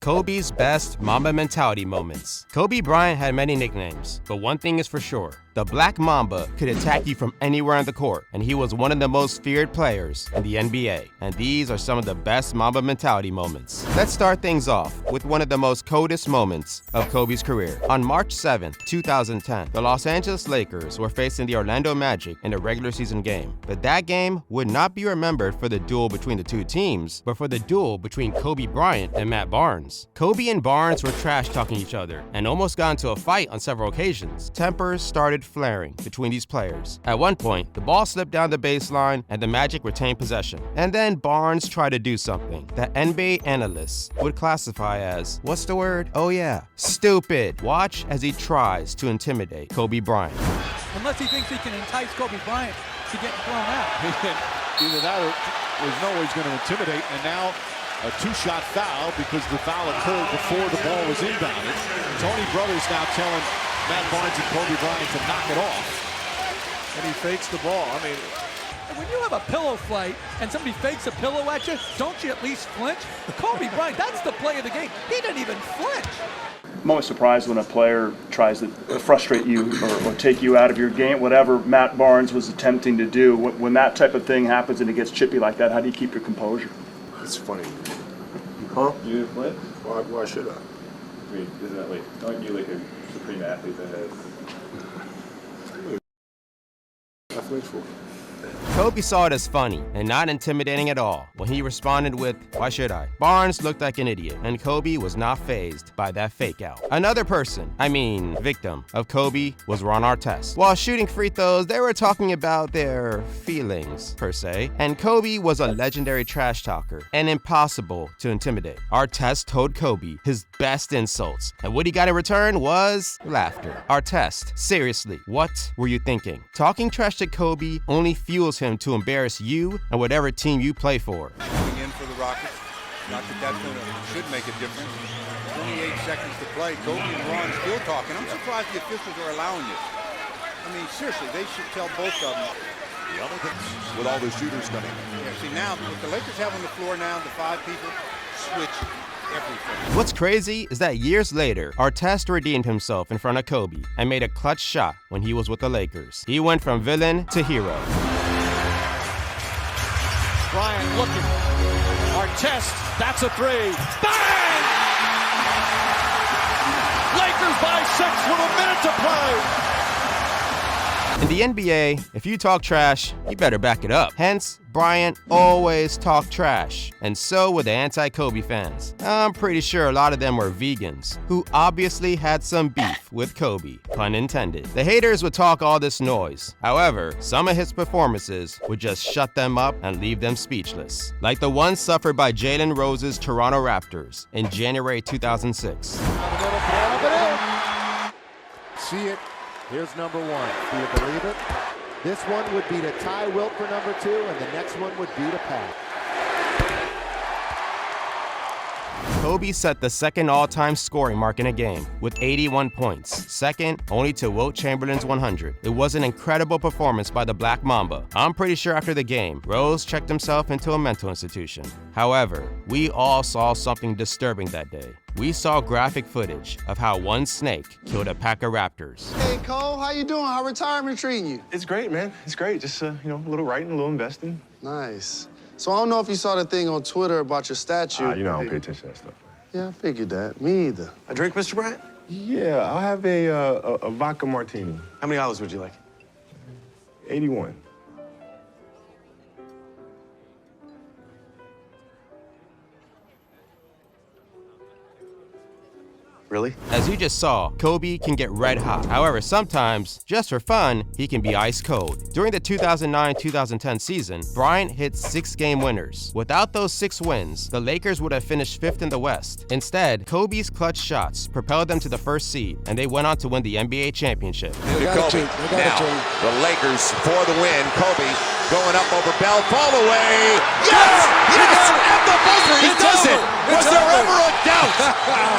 Kobe's best Mamba mentality moments. Kobe Bryant had many nicknames, but one thing is for sure. The Black Mamba could attack you from anywhere on the court, and he was one of the most feared players in the NBA. And these are some of the best Mamba mentality moments. Let's start things off with one of the most coldest moments of Kobe's career. On March 7, 2010, the Los Angeles Lakers were facing the Orlando Magic in a regular season game. But that game would not be remembered for the duel between the two teams, but for the duel between Kobe Bryant and Matt Barnes. Kobe and Barnes were trash-talking each other and almost got into a fight on several occasions. Tempers started flaring between these players. At one point, the ball slipped down the baseline and the Magic retained possession. And then Barnes tried to do something that NBA analysts would classify as, what's the word? Oh yeah, stupid. Watch as he tries to intimidate Kobe Bryant. Unless he thinks he can entice Kobe Bryant to get thrown out. Either that or there's no way he's going to intimidate. And now a two-shot foul because the foul occurred before the ball was inbounded. Tony Brothers now telling Matt Barnes and Kobe Bryant to knock it off. And he fakes the ball. I mean, when you have a pillow fight and somebody fakes a pillow at you, don't you at least flinch? Kobe Bryant, that's the play of the game. He didn't even flinch. I'm always surprised when a player tries to frustrate you or take you out of your game, whatever Matt Barnes was attempting to do. When that type of thing happens and it gets chippy like that, how do you keep your composure? It's funny. Huh? You flinch? Why should I? I mean, isn't that like, aren't you like a supreme athlete that has... I flinch for it. Kobe saw it as funny and not intimidating at all when he responded with, why should I? Barnes looked like an idiot, and Kobe was not fazed by that fake out. Another victim of Kobe was Ron Artest. While shooting free throws, they were talking about their feelings, per se, and Kobe was a legendary trash talker and impossible to intimidate. Artest told Kobe his best insults, and what he got in return was laughter. Artest, seriously, what were you thinking? Talking trash to Kobe only fuels him to embarrass you and whatever team you play for. Coming in for the Rockets. Not that should make a difference. 28 seconds to play. Kobe and Ron still talking. I'm surprised the officials are allowing this. I mean, seriously, they should tell both of them. The other thing, with all the shooters coming. Yeah, see now, with the Lakers have on the floor now, the 5 people switch everything. What's crazy is that years later, Artest redeemed himself in front of Kobe and made a clutch shot when he was with the Lakers. He went from villain to hero. Bryant looking. Artest, that's a three. Bang! Lakers by 6 with a minute to play. In the NBA, if you talk trash, you better back it up. Hence, Bryant always talked trash, and so would the anti-Kobe fans. I'm pretty sure a lot of them were vegans, who obviously had some beef with Kobe, pun intended. The haters would talk all this noise. However, some of his performances would just shut them up and leave them speechless, like the one suffered by Jalen Rose's Toronto Raptors in January 2006. See it. Here's number 1. Do you believe it? This one would be to Ty Wilt for number 2, and the next one would be to Pat. Kobe set the second all-time scoring mark in a game with 81 points, second only to Wilt Chamberlain's 100. It was an incredible performance by the Black Mamba. I'm pretty sure after the game, Rose checked himself into a mental institution. However, we all saw something disturbing that day. We saw graphic footage of how one snake killed a pack of raptors. Hey, Cole, how you doing? How retirement treating you? It's great, man. It's great. Just, a little writing, a little investing. Nice. So I don't know if you saw the thing on Twitter about your statue. I don't pay attention to that stuff. Yeah, I figured that. Me either. A drink, Mr. Bryant? Yeah, I'll have a vodka martini. How many olives would you like? 81. Really? As you just saw, Kobe can get red hot. However, sometimes, just for fun, he can be ice cold. During the 2009-2010 season, Bryant hit 6 game winners. Without those 6 wins, the Lakers would have finished 5th in the West. Instead, Kobe's clutch shots propelled them to the 1st seed, and they went on to win the NBA championship. Kobe. Now, the Lakers for the win. Kobe going up over Bell. Fall away. Yes! Yes! At the buzzer, he does it! Was there ever a doubt?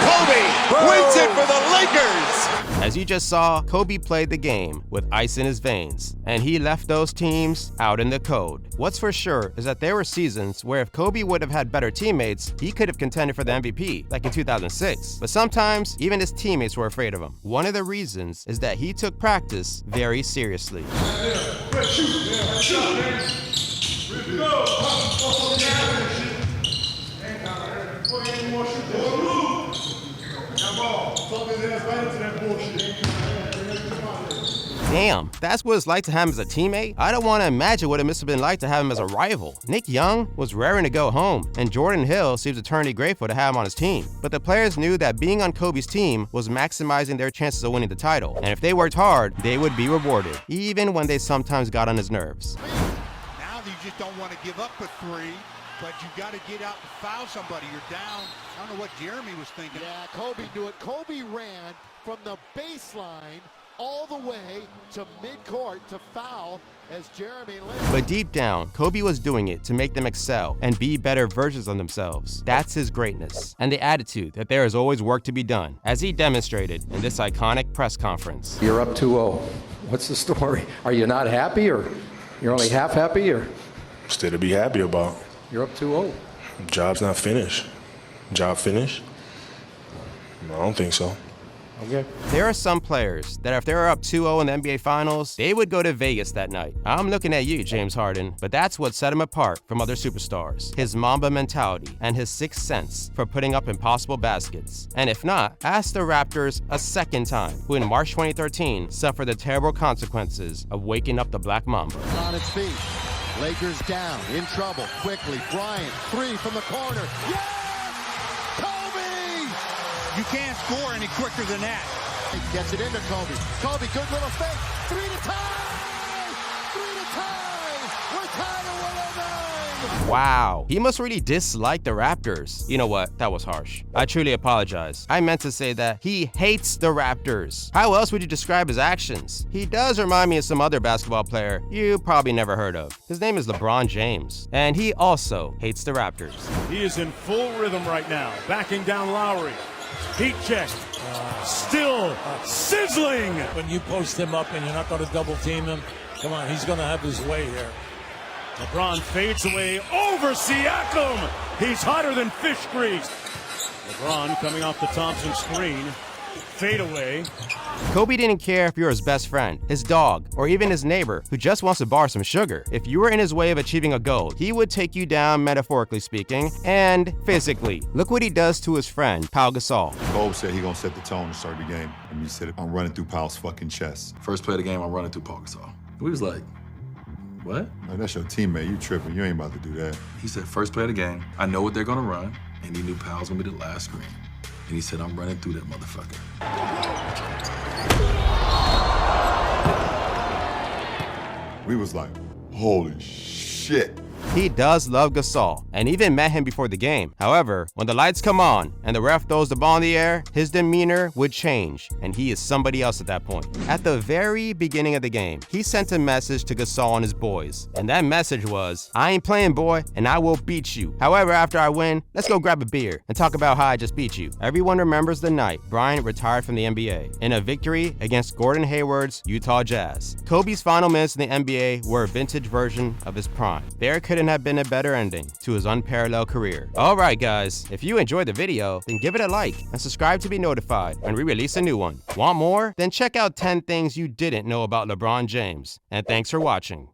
Kobe wins it for the Lakers! As you just saw, Kobe played the game with ice in his veins, and he left those teams out in the cold. What's for sure is that there were seasons where if Kobe would have had better teammates, he could have contended for the MVP, like in 2006. But sometimes, even his teammates were afraid of him. One of the reasons is that he took practice very seriously. Damn, that's what it's like to have him as a teammate? I don't want to imagine what it must have been like to have him as a rival. Nick Young was raring to go home, and Jordan Hill seems eternally grateful to have him on his team. But the players knew that being on Kobe's team was maximizing their chances of winning the title, and if they worked hard, they would be rewarded, even when they sometimes got on his nerves. Now you just don't want to give up a three, but you got to get out and foul somebody. You're down. I don't know what Jeremy was thinking. Yeah, Kobe knew it. Kobe ran from the baseline all the way to midcourt to foul as Jeremy Lin. But deep down, Kobe was doing it to make them excel and be better versions of themselves. That's his greatness, and the attitude that there is always work to be done, as he demonstrated in this iconic press conference. You're up 2-0. What's the story? Are you not happy, or you're only half happy, or? Still to be happy about. You're up 2-0. Job's not finished. Job finished? No, I don't think so. Okay. There are some players that if they were up 2-0 in the NBA Finals, they would go to Vegas that night. I'm looking at you, James Harden, but that's what set him apart from other superstars. His Mamba mentality and his sixth sense for putting up impossible baskets. And if not, ask the Raptors a second time, who in March 2013 suffered the terrible consequences of waking up the Black Mamba. On its feet. Lakers down, in trouble, quickly. Bryant, three from the corner. Yes! You can't score any quicker than that. He gets it into Kobe. Kobe, good little fake. Three to tie! We're tied at 109! Wow, he must really dislike the Raptors. You know what? That was harsh. I truly apologize. I meant to say that he hates the Raptors. How else would you describe his actions? He does remind me of some other basketball player you probably never heard of. His name is LeBron James, and he also hates the Raptors. He is in full rhythm right now, backing down Lowry. Heat check. Still sizzling. When you post him up and you're not going to double team him, come on, he's going to have his way here. LeBron fades away over Siakam. He's hotter than fish grease. LeBron coming off the Thompson screen. Fade away. Kobe didn't care if you're his best friend, his dog, or even his neighbor who just wants to borrow some sugar. If you were in his way of achieving a goal, he would take you down, metaphorically speaking, and physically. Look what he does to his friend, Pau Gasol. Kobe said he gonna set the tone to start the game. And he said, I'm running through Pau's fucking chest. First play of the game, I'm running through Pau Gasol. We was like, what? Like, that's your teammate, you tripping, you ain't about to do that. He said, first play of the game, I know what they're gonna run, and he knew Pau's gonna be the last screen. And he said, I'm running through that motherfucker. We was like, holy shit. He does love Gasol, and even met him before the game. However, when the lights come on and the ref throws the ball in the air, his demeanor would change, and he is somebody else at that point. At the very beginning of the game, he sent a message to Gasol and his boys, and that message was, I ain't playing, boy, and I will beat you. However, after I win, let's go grab a beer and talk about how I just beat you. Everyone remembers the night Bryant retired from the NBA in a victory against Gordon Hayward's Utah Jazz. Kobe's final minutes in the NBA were a vintage version of his prime. There couldn't have been a better ending to his unparalleled career. Alright guys, if you enjoyed the video, then give it a like and subscribe to be notified when we release a new one. Want more? Then check out 10 things you didn't know about LeBron James. And thanks for watching.